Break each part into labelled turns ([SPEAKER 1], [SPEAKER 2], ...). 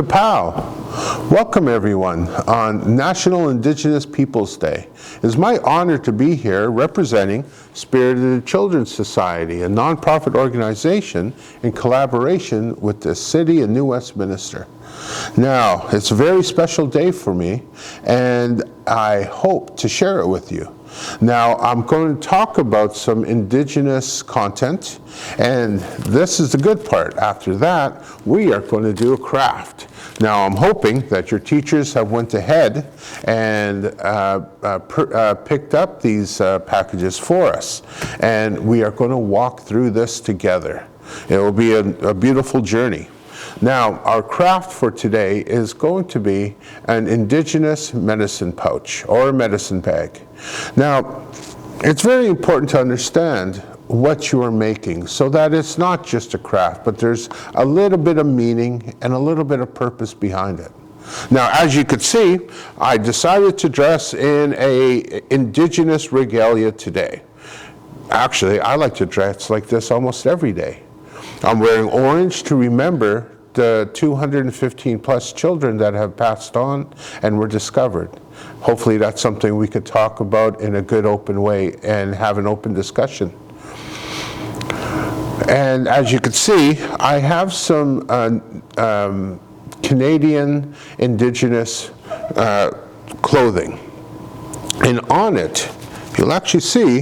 [SPEAKER 1] Kapow! Welcome everyone on National Indigenous Peoples Day. It is my honor to be here representing Spirited Children's Society, a nonprofit organization in collaboration with the City of New Westminster. Now, it's a very special day for me, and I hope to share it with you. Now, I'm going to talk about some Indigenous content, and this is the good part. After that, we are going to do a craft. Now, I'm hoping that your teachers have went ahead and picked up these packages for us, and we are going to walk through this together. It will be a beautiful journey. Now, our craft for today is going to be an Indigenous medicine pouch or a medicine bag. Now, it's very important to understand what you are making so that it's not just a craft, but there's a little bit of meaning and a little bit of purpose behind it. Now, as you could see, I decided to dress in a Indigenous regalia today. Actually, I like to dress like this almost every day. I'm wearing orange to remember the 215 plus children that have passed on and were discovered. Hopefully that's something we could talk about in a good open way and have an open discussion. And as you can see, I have some Canadian Indigenous clothing. And on it, you'll actually see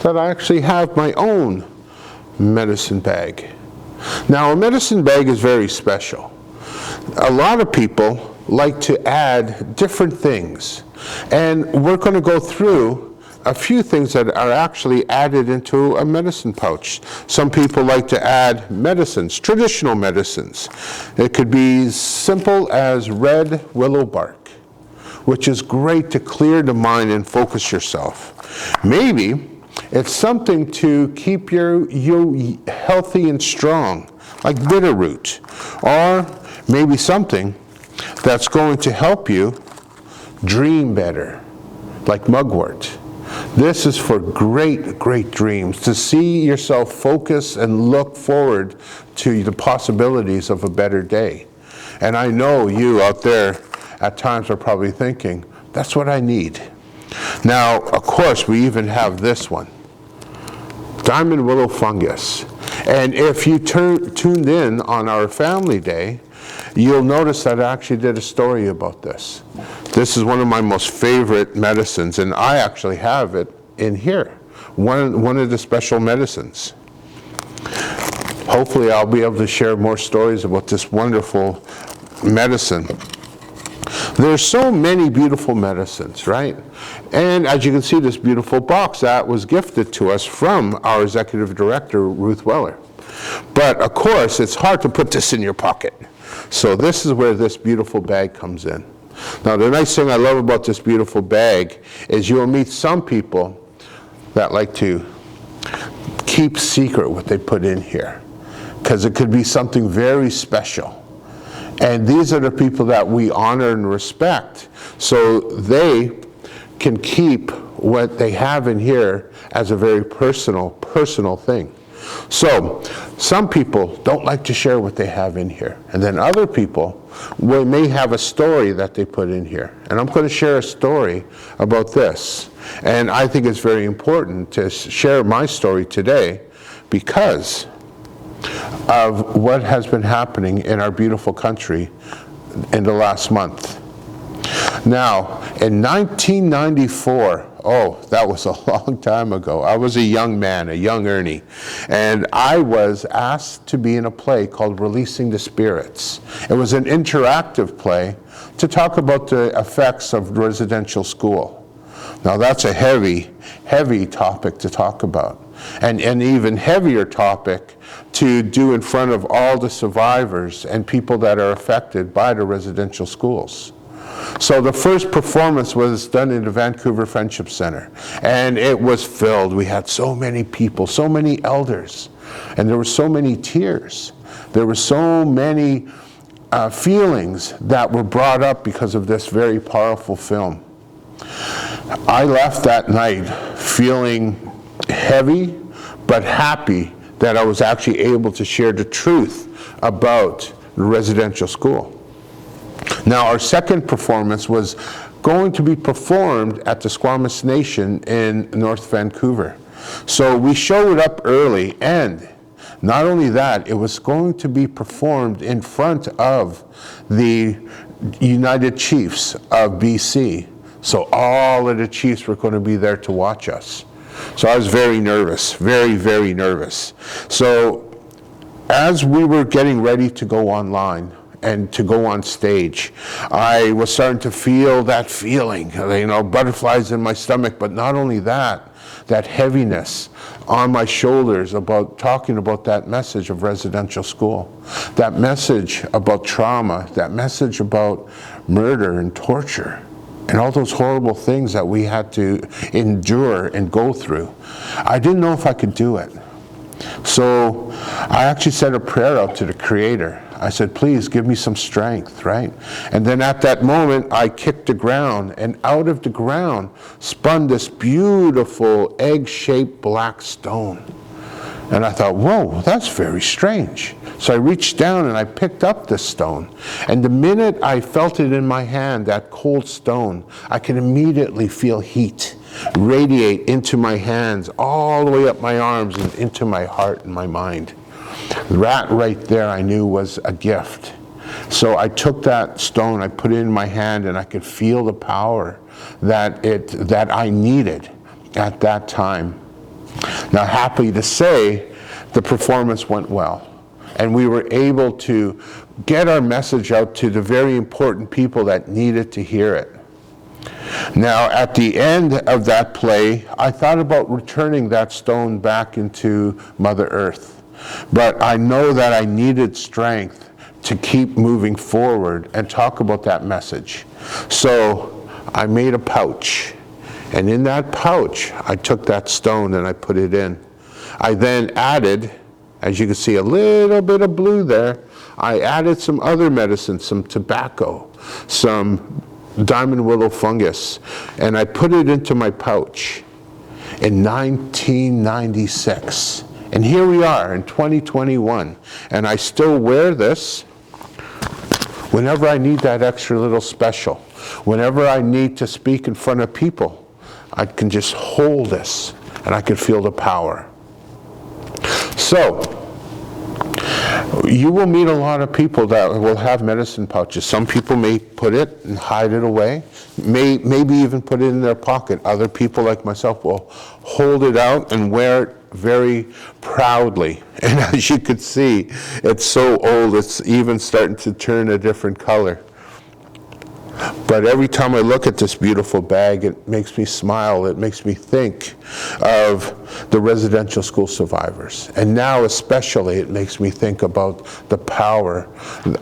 [SPEAKER 1] that I actually have my own medicine bag. Now, a medicine bag is very special. A lot of people like to add different things, and we're going to go through a few things that are actually added into a medicine pouch. Some people like to add medicines, traditional medicines. It could be simple as red willow bark, which is great to clear the mind and focus yourself. Maybe it's something to keep you healthy and strong, like bitterroot, or maybe something that's going to help you dream better, like mugwort. This is for great, great dreams, to see yourself focus and look forward to the possibilities of a better day. And I know you out there at times are probably thinking, that's what I need. Now, of course, we even have this one, diamond willow fungus. And if you tuned in on our family day, you'll notice that I actually did a story about this. This is one of my most favorite medicines, and I actually have it in here, one of the special medicines. Hopefully I'll be able to share more stories about this wonderful medicine. There's so many beautiful medicines, right? And as you can see, this beautiful box that was gifted to us from our executive director, Ruth Weller. But of course, it's hard to put this in your pocket. So this is where this beautiful bag comes in. Now, the nice thing I love about this beautiful bag is you'll meet some people that like to keep secret what they put in here, because it could be something very special. And these are the people that we honor and respect, so they can keep what they have in here as a very personal thing. So some people don't like to share what they have in here, and then other people may have a story that they put in here. And I'm going to share a story about this, and I think it's very important to share my story today because of what has been happening in our beautiful country in the last month. Now, in 1994, oh, that was a long time ago. I was a young man, a young Ernie, and I was asked to be in a play called Releasing the Spirits. It was an interactive play to talk about the effects of residential school. Now, that's a heavy, heavy topic to talk about, and an even heavier topic to do in front of all the survivors and people that are affected by the residential schools. So the first performance was done in the Vancouver Friendship Center, and it was filled. We had so many people, so many elders, and there were so many tears. There were so many feelings that were brought up because of this very powerful film. I left that night feeling heavy, but happy that I was actually able to share the truth about the residential school. Now, our second performance was going to be performed at the Squamish Nation in North Vancouver. So we showed up early, and not only that, it was going to be performed in front of the United Chiefs of BC. So all of the chiefs were going to be there to watch us. So I was very nervous, very, very nervous. So as we were getting ready to go online and to go on stage, I was starting to feel that feeling, butterflies in my stomach, but not only that, that heaviness on my shoulders about talking about that message of residential school, that message about trauma, that message about murder and torture, and all those horrible things that we had to endure and go through. I didn't know if I could do it. So I actually said a prayer out to the Creator. I said, please give me some strength, right? And then at that moment, I kicked the ground, and out of the ground spun this beautiful egg-shaped black stone. And I thought, whoa, that's very strange. So I reached down and I picked up this stone. And the minute I felt it in my hand, that cold stone, I could immediately feel heat radiate into my hands, all the way up my arms and into my heart and my mind. That right there I knew was a gift. So I took that stone, I put it in my hand, and I could feel the power that I needed at that time. Now, happy to say, the performance went well, and we were able to get our message out to the very important people that needed to hear it. Now, at the end of that play, I thought about returning that stone back into Mother Earth, but I know that I needed strength to keep moving forward and talk about that message. So I made a pouch, and in that pouch, I took that stone and I put it in. I then added, as you can see, a little bit of blue there. I added some other medicine, some tobacco, some diamond willow fungus, and I put it into my pouch in 1996. And here we are in 2021, and I still wear this whenever I need that extra little special. Whenever I need to speak in front of people, I can just hold this and I can feel the power. So, you will meet a lot of people that will have medicine pouches. Some people may put it and hide it away, maybe even put it in their pocket. Other people, like myself, will hold it out and wear it very proudly. And as you can see, it's so old, it's even starting to turn a different color. But every time I look at this beautiful bag, it makes me smile. It makes me think of the residential school survivors. And now especially, it makes me think about the power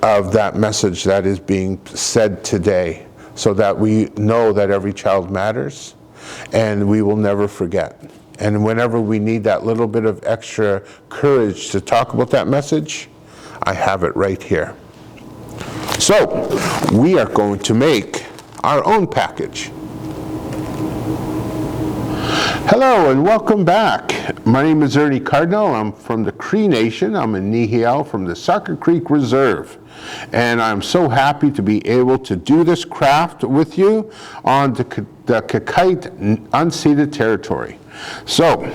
[SPEAKER 1] of that message that is being said today, so that we know that every child matters and we will never forget. And whenever we need that little bit of extra courage to talk about that message, I have it right here. So, we are going to make our own package. Hello and welcome back. My name is Ernie Cardinal. I'm from the Cree Nation. I'm a Nihiel from the Sucker Creek Reserve. And I'm so happy to be able to do this craft with you on the Kakite unceded territory. So,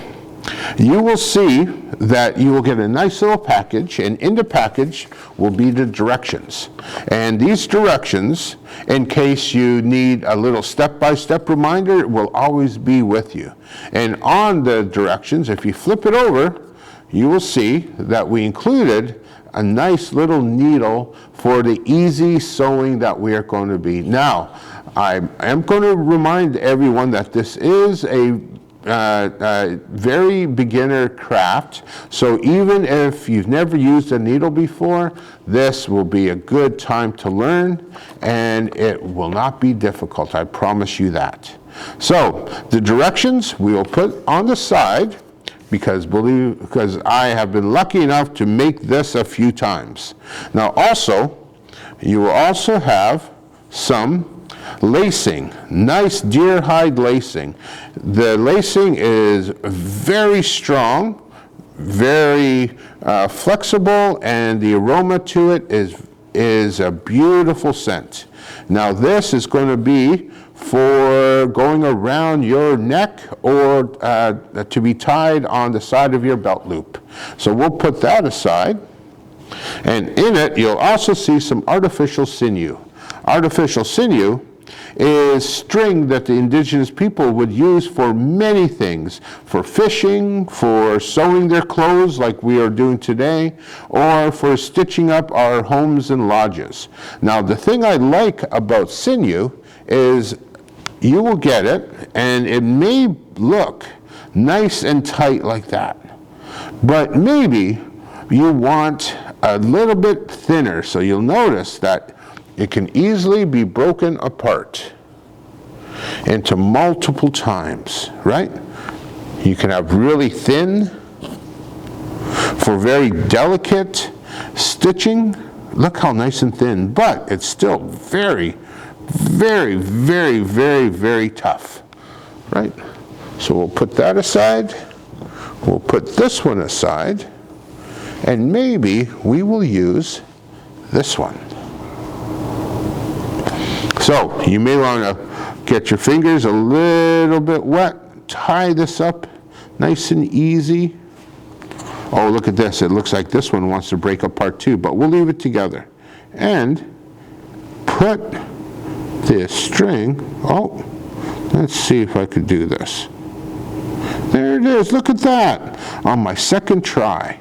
[SPEAKER 1] you will see that you will get a nice little package, and in the package will be the directions. And these directions, in case you need a little step-by-step reminder, will always be with you. And on the directions, if you flip it over, you will see that we included a nice little needle for the easy sewing that we are going to be. Now, I am going to remind everyone that this is a very beginner craft, so even if you've never used a needle before, this will be a good time to learn, and it will not be difficult, I promise you that. So the directions we will put on the side, because I have been lucky enough to make this a few times. Now also, you will also have some lacing, nice deer hide lacing. The lacing is very strong, very flexible, and the aroma to it is is a beautiful scent. Now this is going to be for going around your neck or to be tied on the side of your belt loop. So we'll put that aside. And in it, you'll also see some artificial sinew. Artificial sinew is string that the indigenous people would use for many things, for fishing, for sewing their clothes like we are doing today, or for stitching up our homes and lodges. Now the thing I like about sinew is you will get it and it may look nice and tight like that, but maybe you want a little bit thinner, so you'll notice that it can easily be broken apart into multiple times, right? You can have really thin for very delicate stitching. Look how nice and thin, but it's still very, very, very, very, very tough, right? So we'll put that aside. We'll put this one aside, and maybe we will use this one. So you may want to get your fingers a little bit wet, tie this up nice and easy. Oh, look at this. It looks like this one wants to break apart too, but we'll leave it together. And put this string, oh, let's see if I could do this. There it is, look at that, on my second try.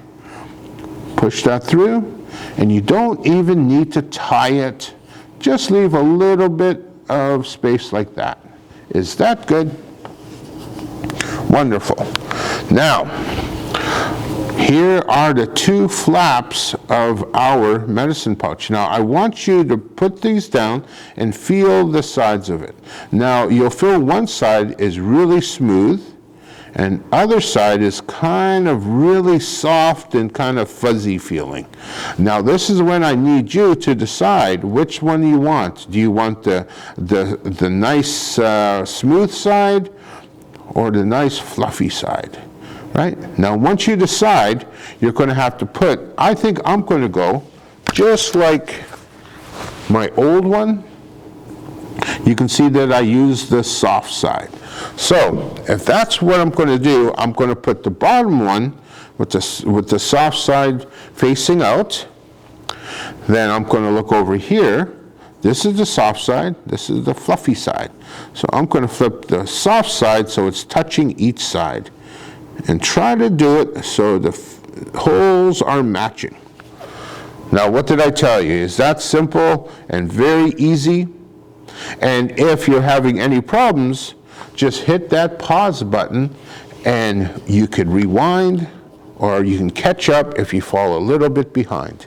[SPEAKER 1] Push that through, and you don't even need to tie it. Just leave a little bit of space like that. Is that good? Wonderful. Now, here are the two flaps of our medicine pouch. Now, I want you to put these down and feel the sides of it. Now, you'll feel one side is really smooth, and other side is kind of really soft and kind of fuzzy feeling. Now this is when I need you to decide which one you want. Do you want the nice smooth side or the nice fluffy side, right? Now once you decide, you're going to have to put, I think I'm going to go just like my old one. You can see that I use the soft side. So if that's what I'm going to do, I'm going to put the bottom one with the soft side facing out. Then I'm going to look over here. This is the soft side, this is the fluffy side. So I'm going to flip the soft side so it's touching each side, and try to do it so the holes are matching. Now what did I tell you? Is that simple and very easy? And if you're having any problems, just hit that pause button and you could rewind, or you can catch up if you fall a little bit behind.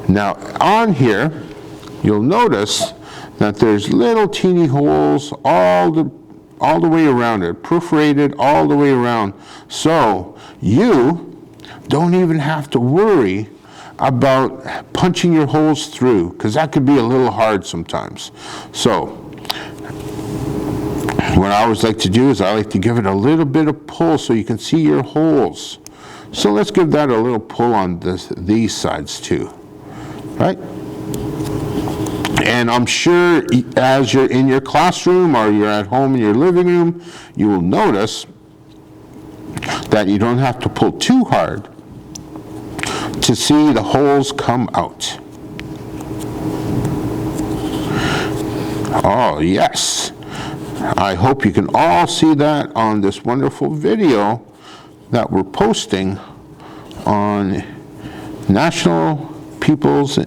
[SPEAKER 1] Now on here, you'll notice that there's little teeny holes all the way around it, perforated all the way around. So you don't even have to worry about punching your holes through, because that could be a little hard sometimes. So what I always like to do is I like to give it a little bit of pull so you can see your holes. So let's give that a little pull on these sides too, right? And I'm sure as you're in your classroom or you're at home in your living room, you will notice that you don't have to pull too hard to see the holes come out. Oh yes, I hope you can all see that on this wonderful video that we're posting on National Peoples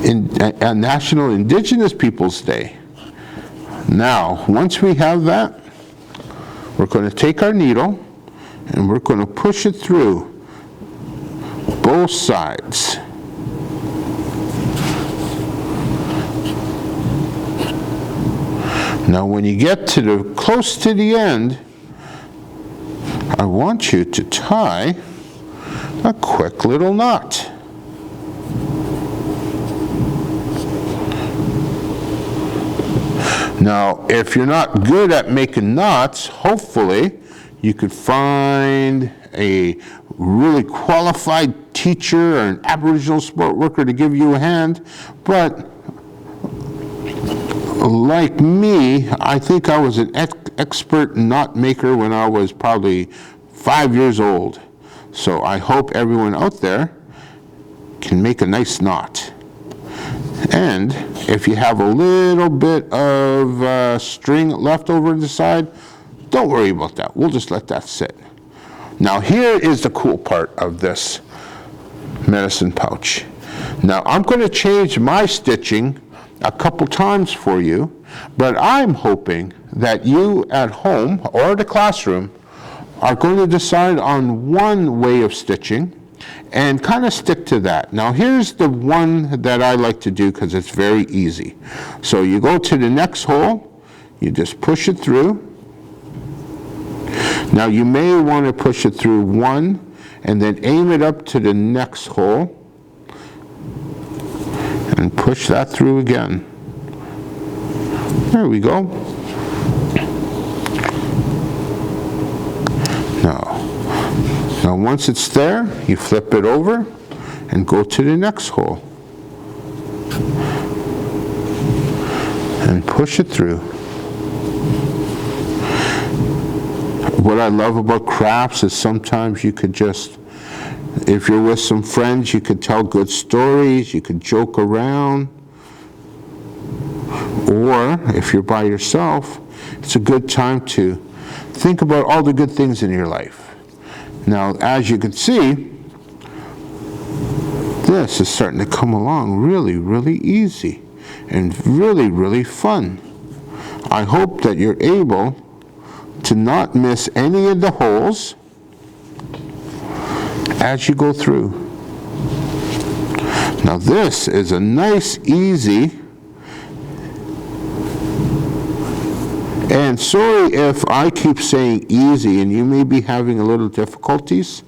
[SPEAKER 1] National Indigenous Peoples Day. Now, once we have that, we're going to take our needle and we're going to push it through both sides. Now when you get to close to the end, I want you to tie a quick little knot. Now if you're not good at making knots, hopefully you could find a really qualified teacher or an Aboriginal support worker to give you a hand, but like me, I think I was an expert knot maker when I was probably 5 years old. So I hope everyone out there can make a nice knot. And if you have a little bit of string left over on the side, don't worry about that. We'll just let that sit. Now here is the cool part of this medicine pouch. Now I'm going to change my stitching a couple times for you, but I'm hoping that you at home or the classroom are going to decide on one way of stitching and kind of stick to that. Now here's the one that I like to do because it's very easy. So you go to the next hole, you just push it through. Now you may want to push it through one and then aim it up to the next hole and push that through again. There we go. Now once it's there, you flip it over and go to the next hole and push it through. What I love about crafts is sometimes you could just, if you're with some friends, you could tell good stories, you could joke around. Or if you're by yourself, it's a good time to think about all the good things in your life. Now, as you can see, this is starting to come along really, really easy and really, really fun. I hope that you're able to not miss any of the holes as you go through. Now this is a nice, easy, and sorry if I keep saying easy and you may be having a little difficulties.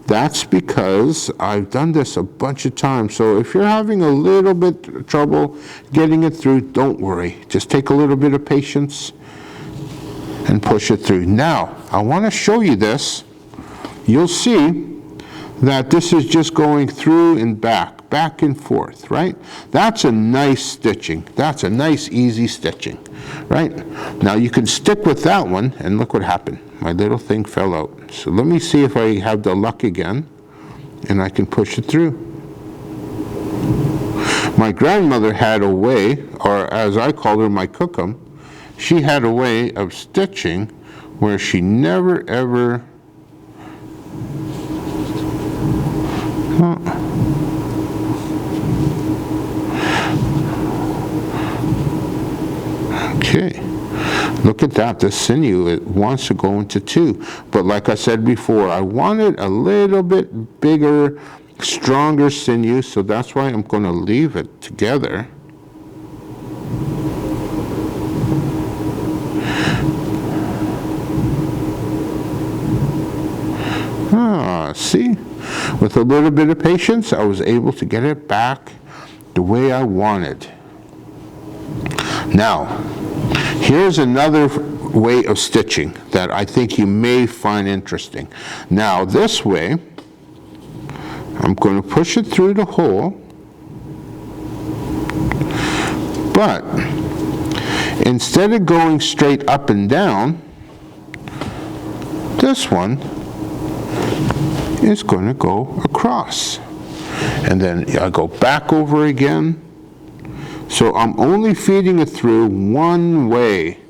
[SPEAKER 1] That's because I've done this a bunch of times. So if you're having a little bit of trouble getting it through, don't worry. Just take a little bit of patience and push it through. Now, I want to show you this. You'll see that this is just going through and back and forth, right? That's a nice stitching. That's a nice, easy stitching, right? Now you can stick with that one, and look what happened. My little thing fell out. So let me see if I have the luck again, and I can push it through. My grandmother had a way, or as I call her, my cookum, she had a way of stitching where she never ever okay, look at that. The sinew, it wants to go into two. But like I said before, I wanted a little bit bigger, stronger sinew, so that's why I'm going to leave it together. See? With a little bit of patience, I was able to get it back the way I wanted. Now, here's another way of stitching that I think you may find interesting. Now, this way, I'm going to push it through the hole, but instead of going straight up and down, this one is going to go across. And then I go back over again. So I'm only feeding it through one way.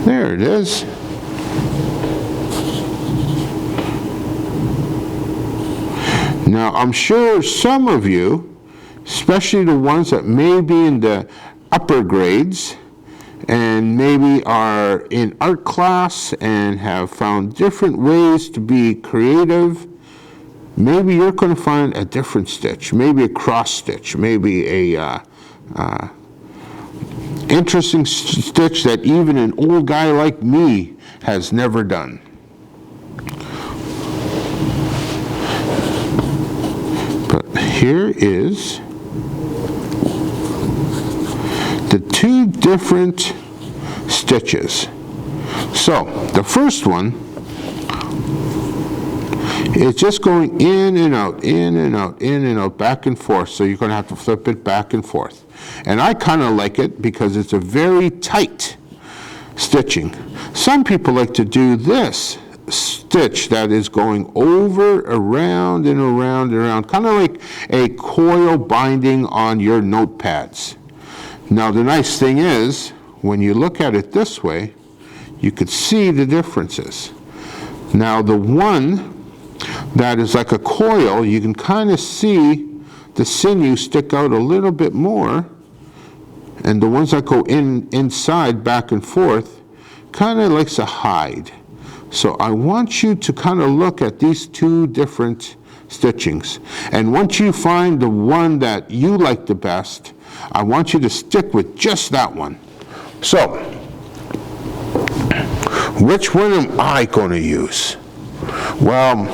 [SPEAKER 1] There it is. Now I'm sure some of you, especially the ones that may be in the upper grades, and maybe are in art class and have found different ways to be creative, maybe you're going to find a different stitch, maybe a cross stitch, maybe a interesting stitch that even an old guy like me has never done. But here is the two different stitches. So the first one It's just going in and out, in and out, in and out, back and forth. So you're going to have to flip it back and forth. And I kind of like it because it's a very tight stitching. Some people like to do this stitch that is going over, around, and around, and around, kind of like a coil binding on your notepads. Now the nice thing is, when you look at it this way, you could see the differences. Now the one that is like a coil, you can kind of see the sinew stick out a little bit more, and the ones that go inside, back and forth, kind of likes to hide. So I want you to kind of look at these two different stitchings. And once you find the one that you like the best, I want you to stick with just that one. So, which one am I going to use? Well,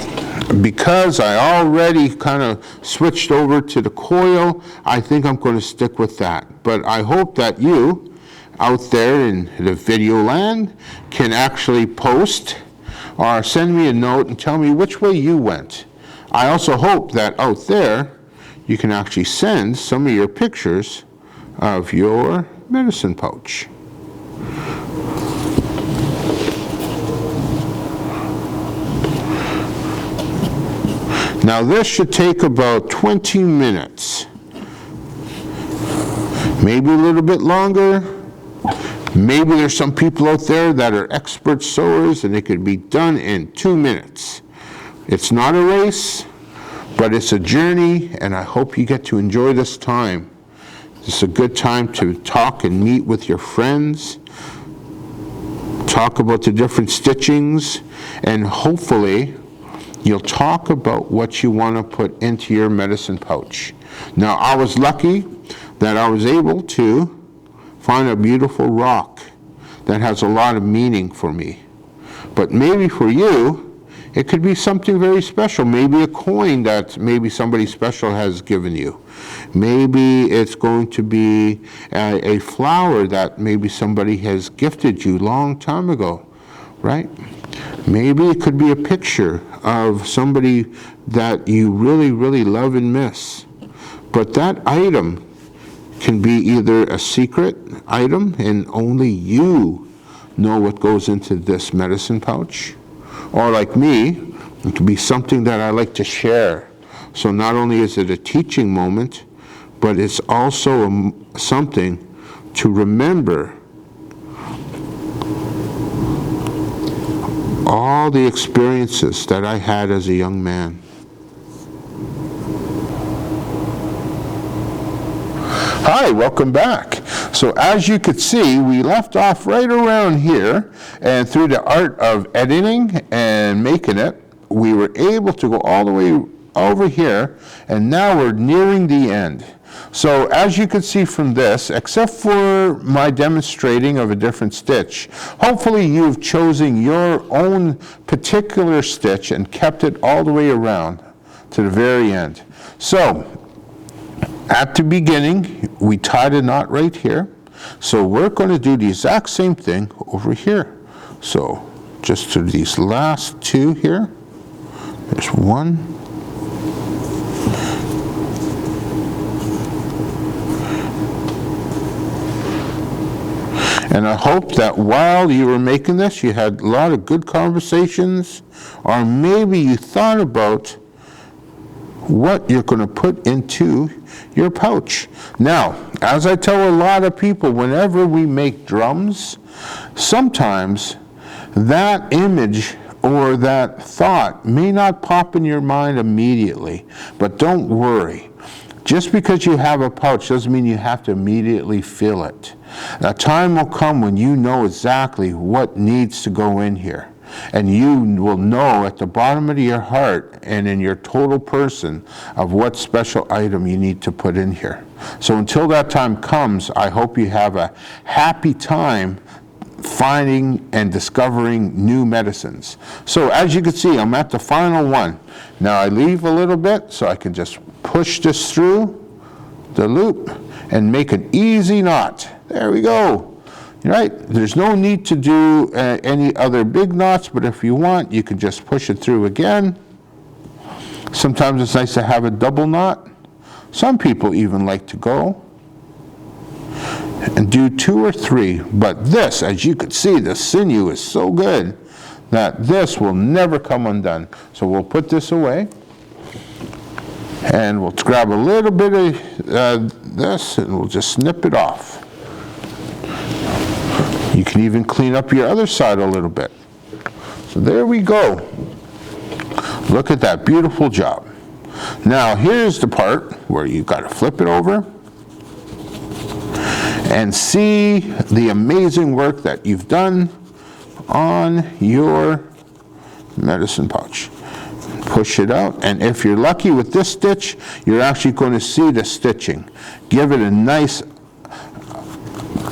[SPEAKER 1] because I already kind of switched over to the coil, I think I'm going to stick with that. But I hope that you, out there in the video land, can actually post or send me a note and tell me which way you went. I also hope that out there, you can actually send some of your pictures of your medicine pouch. Now this should take about 20 minutes, maybe a little bit longer. Maybe there's some people out there that are expert sewers and it could be done in 2 minutes. It's not a race, but it's a journey, and I hope you get to enjoy this time. It's a good time to talk and meet with your friends, talk about the different stitchings, and hopefully you'll talk about what you want to put into your medicine pouch. Now, I was lucky that I was able to find a beautiful rock that has a lot of meaning for me. But maybe for you, it could be something very special. Maybe a coin that maybe somebody special has given you. Maybe it's going to be a flower that maybe somebody has gifted you long time ago, right? Maybe it could be a picture of somebody that you really, really love and miss. But that item can be either a secret item and only you know what goes into this medicine pouch, or like me, it can be something that I like to share. So not only is it a teaching moment, but it's also something to remember all the experiences that I had as a young man. Hi, welcome back. So as you could see, we left off right around here, and through the art of editing and making it, we were able to go all the way over here, and now we're nearing the end. So as you can see from this, except for my demonstrating of a different stitch, hopefully you've chosen your own particular stitch and kept it all the way around to the very end. So at the beginning, we tied a knot right here. So we're going to do the exact same thing over here. So just to these last two here, there's one. And I hope that while you were making this, you had a lot of good conversations, or maybe you thought about what you're going to put into your pouch. Now, as I tell a lot of people, whenever we make drums, sometimes that image or that thought may not pop in your mind immediately, but don't worry. Just because you have a pouch doesn't mean you have to immediately fill it. A time will come when you know exactly what needs to go in here. And you will know at the bottom of your heart and in your total person of what special item you need to put in here. So until that time comes, I hope you have a happy time finding and discovering new medicines. So as you can see, I'm at the final one. Now I leave a little bit so I can just push this through the loop and make an easy knot. There we go. Right? There's no need to do any other big knots, but if you want, you can just push it through again. Sometimes it's nice to have a double knot. Some people even like to go and do 2 or 3. But this, as you can see, the sinew is so good that this will never come undone. So we'll put this away. And we'll grab a little bit of this and we'll just snip it off. You can even clean up your other side a little bit. So there we go. Look at that beautiful job. Now here's the part where you got to flip it over and see the amazing work that you've done on your medicine pouch. Push it out, and if you're lucky with this stitch, you're actually going to see the stitching. Give it a nice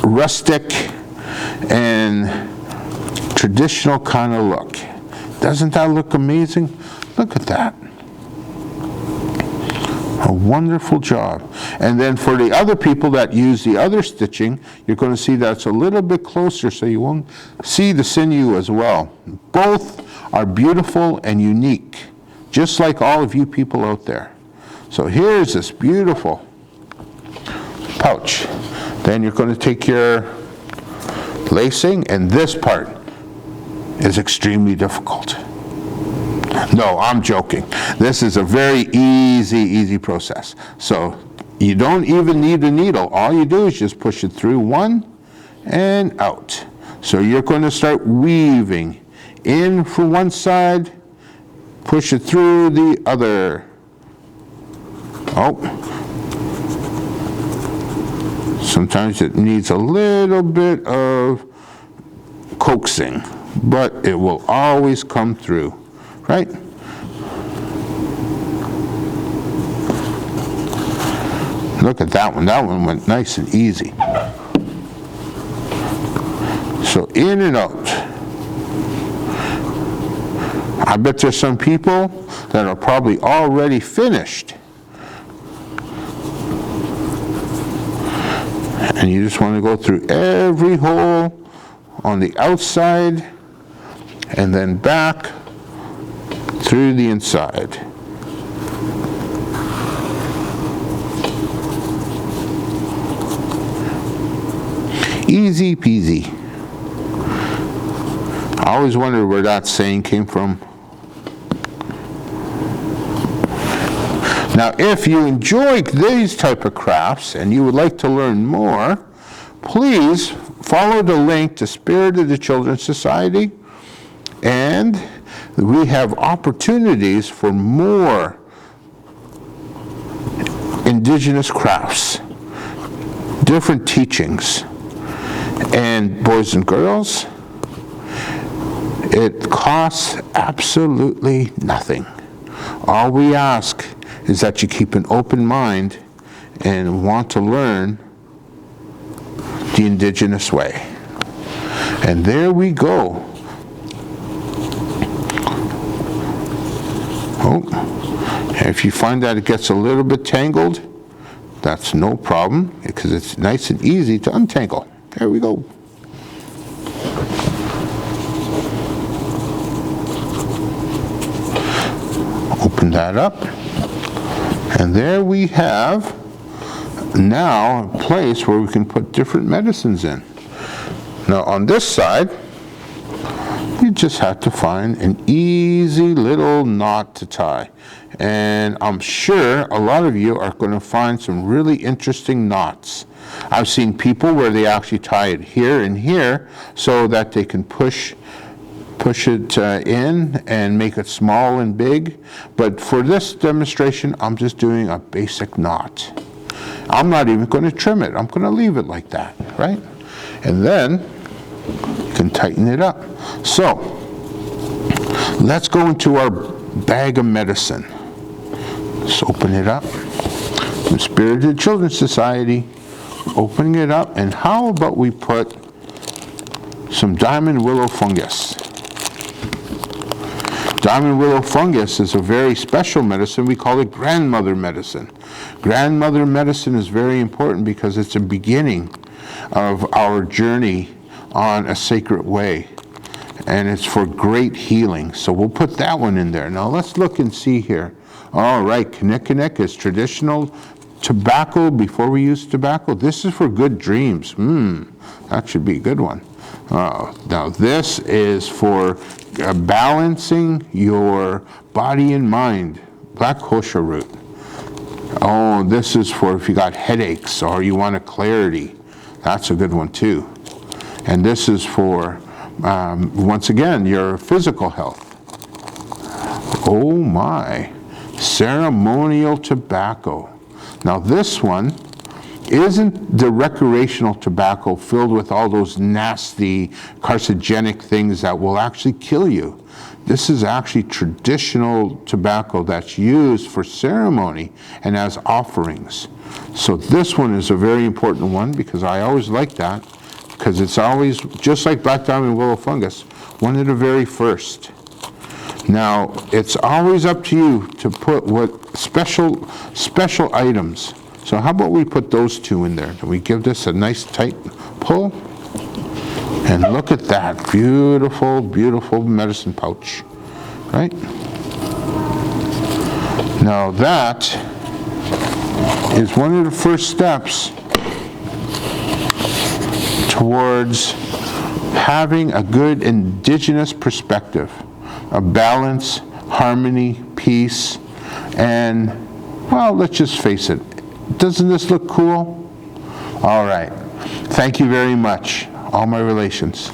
[SPEAKER 1] rustic and traditional kind of look. Doesn't that look amazing? Look at that. A wonderful job. And then for the other people that use the other stitching, you're going to see that's a little bit closer so you won't see the sinew as well. Both are beautiful and unique, just like all of you people out there. So here's this beautiful pouch. Then you're going to take your lacing, and this part is extremely difficult. No, I'm joking. This is a very easy process. So you don't even need a needle. All you do is just push it through one and out. So you're going to start weaving in for one side, push it through the other. Oh. Sometimes it needs a little bit of coaxing, but it will always come through, right? Look at that one. That one went nice and easy. So in and out. I bet there's some people that are probably already finished. And you just want to go through every hole on the outside and then back through the inside. Easy peasy. I always wondered where that saying came from. Now, if you enjoy these type of crafts and you would like to learn more, please follow the link to Spirit of the Children's Society, and we have opportunities for more Indigenous crafts, different teachings. And boys and girls, it costs absolutely nothing. All we ask is that you keep an open mind and want to learn the Indigenous way. And there we go. Oh, if you find that it gets a little bit tangled, that's no problem, because it's nice and easy to untangle. There we go. Open that up. And there we have now a place where we can put different medicines in. Now on this side, you just have to find an easy little knot to tie. And I'm sure a lot of you are going to find some really interesting knots. I've seen people where they actually tie it here and here so that they can push it in and make it small and big. But for this demonstration, I'm just doing a basic knot. I'm not even going to trim it. I'm going to leave it like that, right? And then you can tighten it up. So let's go into our bag of medicine. Let's open it up. From Spirit of the Children's Society, opening it up, and how about we put some diamond willow fungus. Diamond willow fungus is a very special medicine. We call it grandmother medicine. Grandmother medicine is very important because it's a beginning of our journey on a sacred way, and it's for great healing. So we'll put that one in there. Now let's look and see here. All right, Kinnikinnick is traditional tobacco before we use tobacco. This is for good dreams. That should be a good one. Now this is for balancing your body and mind. Black kosher root. Oh, this is for if you got headaches or you want a clarity. That's a good one too. And this is for, once again, your physical health. Oh my, ceremonial tobacco. Now this one isn't the recreational tobacco filled with all those nasty carcinogenic things that will actually kill you. This is actually traditional tobacco that's used for ceremony and as offerings. So this one is a very important one because I always like that, because it's always, just like black diamond willow fungus, one of the very first. Now, it's always up to you to put what special items. So how about we put those two in there? Do we give this a nice tight pull? And look at that, beautiful, beautiful medicine pouch, right? Now that is one of the first steps towards having a good indigenous perspective, a balance, harmony, peace, and, well, let's just face it, doesn't this look cool? All right, thank you very much. All my relations.